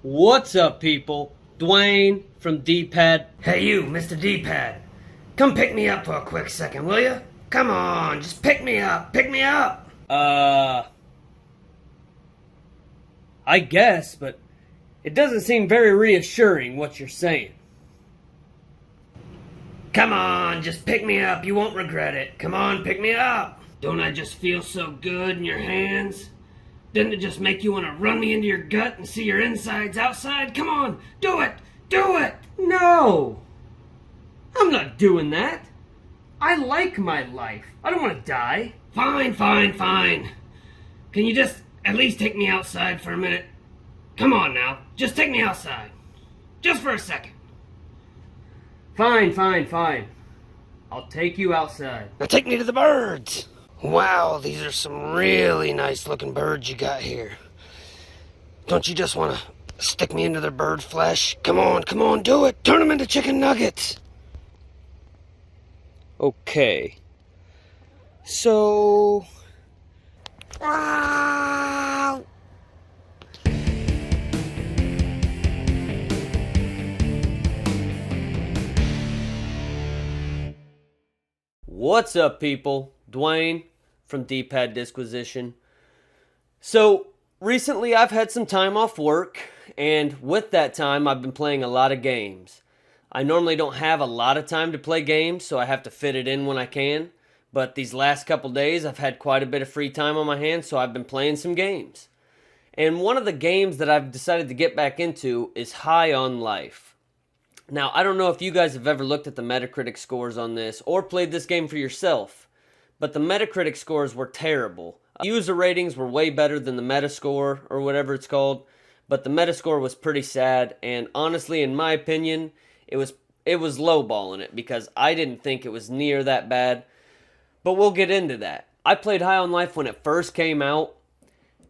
What's up, people? Dwayne from D-Pad. Hey you, Mr. D-Pad. Come pick me up for a quick second, will you? Come on, just pick me up. Pick me up. I guess, but it doesn't seem very reassuring what you're saying. Come on, just pick me up. You won't regret it. Come on, pick me up. Don't I just feel so good in your hands? Doesn't it just make you want to run me into your gut and see your insides outside? Come on, do it. Do it. No! I'm not doing that. I like my life. I don't want to die. Fine. Can you just at least take me outside for a minute? Come on now, just take me outside. Just for a second. Fine. I'll take you outside. Now take me to the birds. Wow, these are some really nice looking birds you got here. Don't you just want to stick me into their bird flesh? Come on, do it. Turn them into chicken nuggets. Okay. So... Wow. What's up, people? Dwayne from D-Pad Disquisition. So, recently I've had some time off work, and with that time I've been playing a lot of games. I normally don't have a lot of time to play games, so I have to fit it in when I can. But these last couple days I've had quite a bit of free time on my hands, so I've been playing some games. And one of the games that I've decided to get back into is High on Life. Now, I don't know if you guys have ever looked at the Metacritic scores on this or played this game for yourself, but the Metacritic scores were terrible. User ratings were way better than the Metascore or whatever it's called, but the Metascore was pretty sad, and honestly, in my opinion, it was lowballing it because I didn't think it was near that bad, but we'll get into that. I played High on Life when it first came out,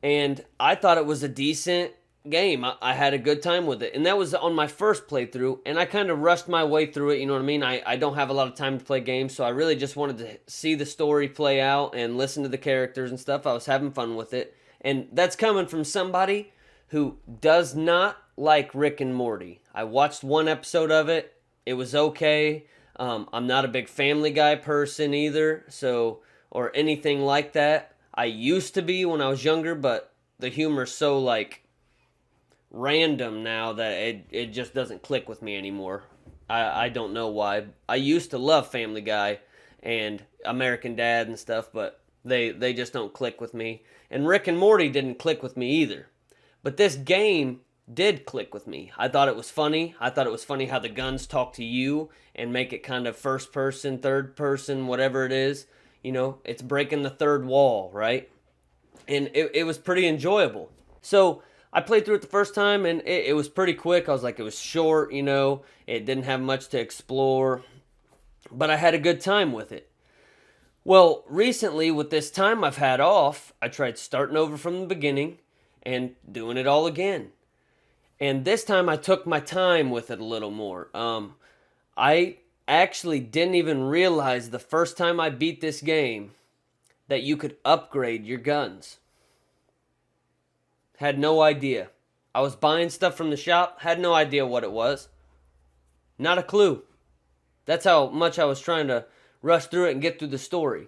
and I thought it was a decent game. I had a good time with it, and that was on my first playthrough, and I kind of rushed my way through it, you know what I mean? I don't have a lot of time to play games, so I really just wanted to see the story play out and listen to the characters and stuff. I was having fun with it, and that's coming from somebody who does not like Rick and Morty. I watched one episode of it. It was okay. I'm not a big Family Guy person either, or anything like that. I used to be when I was younger, but the humor's so, random now that it just doesn't click with me anymore. I don't know why. I used to love Family Guy and American Dad and stuff, but they just don't click with me. And Rick and Morty didn't click with me either. But this game did click with me. I thought it was funny. I thought it was funny how the guns talk to you and make it kind of first person, third person, whatever it is. You know, it's breaking the third wall, right? And it was pretty enjoyable. So I played through it the first time, and it was pretty quick. I was like, it was short, you know. It didn't have much to explore, but I had a good time with it. Well, recently, with this time I've had off, I tried starting over from the beginning and doing it all again. And this time I took my time with it a little more. I actually didn't even realize the first time I beat this game that you could upgrade your guns. Had no idea. I was buying stuff from the shop, had no idea what it was. Not a clue. That's how much I was trying to rush through it and get through the story.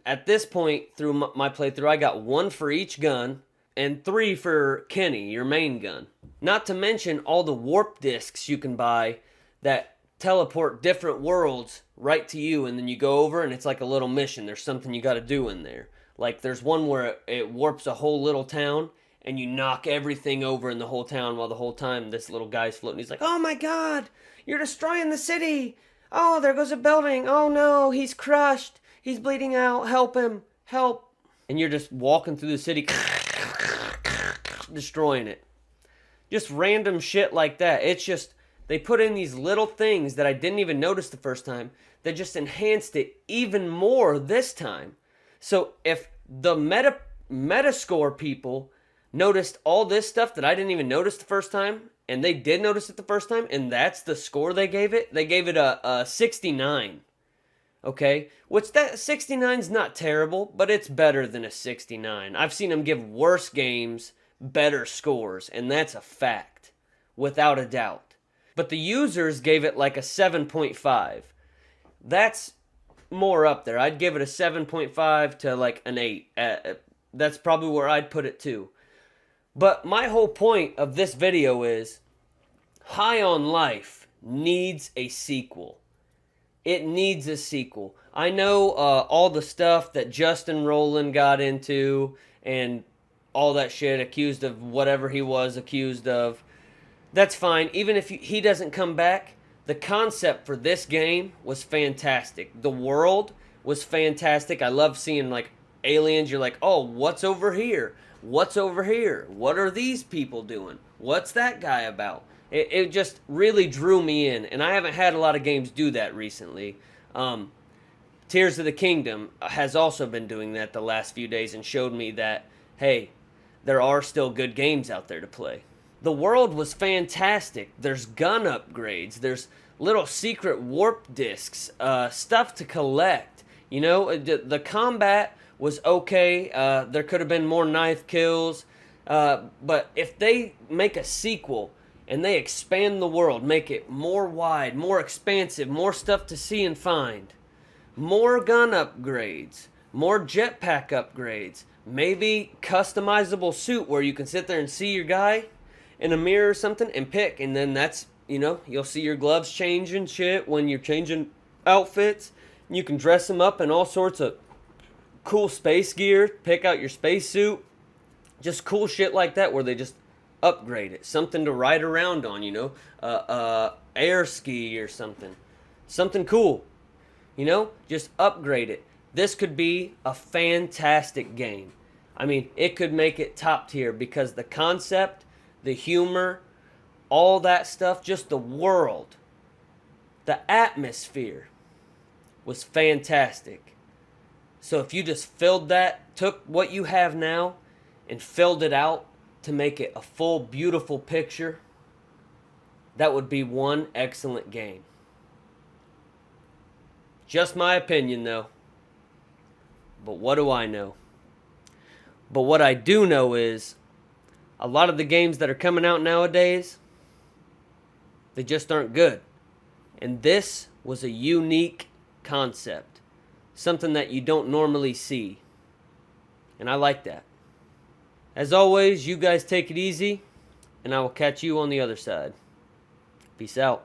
At this point through my playthrough, I got 1 for each gun and 3 for Kenny, your main gun. Not to mention all the warp discs you can buy that teleport different worlds right to you, and then you go over and it's like a little mission. There's something you got to do in there. Like there's one where it warps a whole little town, and you knock everything over in the whole town while the whole time this little guy's floating. He's like, oh my god, you're destroying the city. Oh, there goes a building. Oh no, he's crushed. He's bleeding out. Help him. Help. And you're just walking through the city, destroying it. Just random shit like that. It's just, they put in these little things that I didn't even notice the first time that just enhanced it even more this time. So if the Metascore people noticed all this stuff that I didn't even notice the first time, and they did notice it the first time, and that's the score they gave it a 69. Okay? Which that 69's not terrible, but it's better than a 69. I've seen them give worse games better scores, and that's a fact. without a doubt. But the users gave it like a 7.5. That's more up there. I'd give it a 7.5 to like an 8. That's probably where I'd put it too. But my whole point of this video is High on Life needs a sequel. It needs a sequel. I know all the stuff that Justin Rowland got into and all that shit, accused of whatever he was accused of. That's fine. Even if he doesn't come back, the concept for this game was fantastic. The world was fantastic. I love seeing like aliens. You're like, oh, what's over here? What's over here? What are these people doing? What's that guy about? It just really drew me in, and I haven't had a lot of games do that recently. Tears of the Kingdom has also been doing that the last few days and showed me that, hey, there are still good games out there to play. The world was fantastic. There's gun upgrades. There's little secret warp discs, stuff to collect. You know, the combat was okay. There could have been more knife kills. But if they make a sequel and they expand the world, make it more wide, more expansive, more stuff to see and find, more gun upgrades, more jetpack upgrades, maybe customizable suit where you can sit there and see your guy in a mirror or something and pick, and then that's, you know, you'll see your gloves changing shit when you're changing outfits. You can dress them up in all sorts of cool space gear, pick out your space suit, just cool shit like that where they just upgrade it. Something to ride around on, you know, air ski or something. Something cool, you know, just upgrade it. This could be a fantastic game. I mean, it could make it top tier because the concept, the humor, all that stuff, just the world, the atmosphere was fantastic. So if you just filled that, took what you have now and filled it out to make it a full, beautiful picture, that would be one excellent game. Just my opinion, though. But what do I know? But what I do know is a lot of the games that are coming out nowadays, they just aren't good. And this was a unique concept. Something that you don't normally see. And I like that. As always, you guys take it easy, and I will catch you on the other side. Peace out.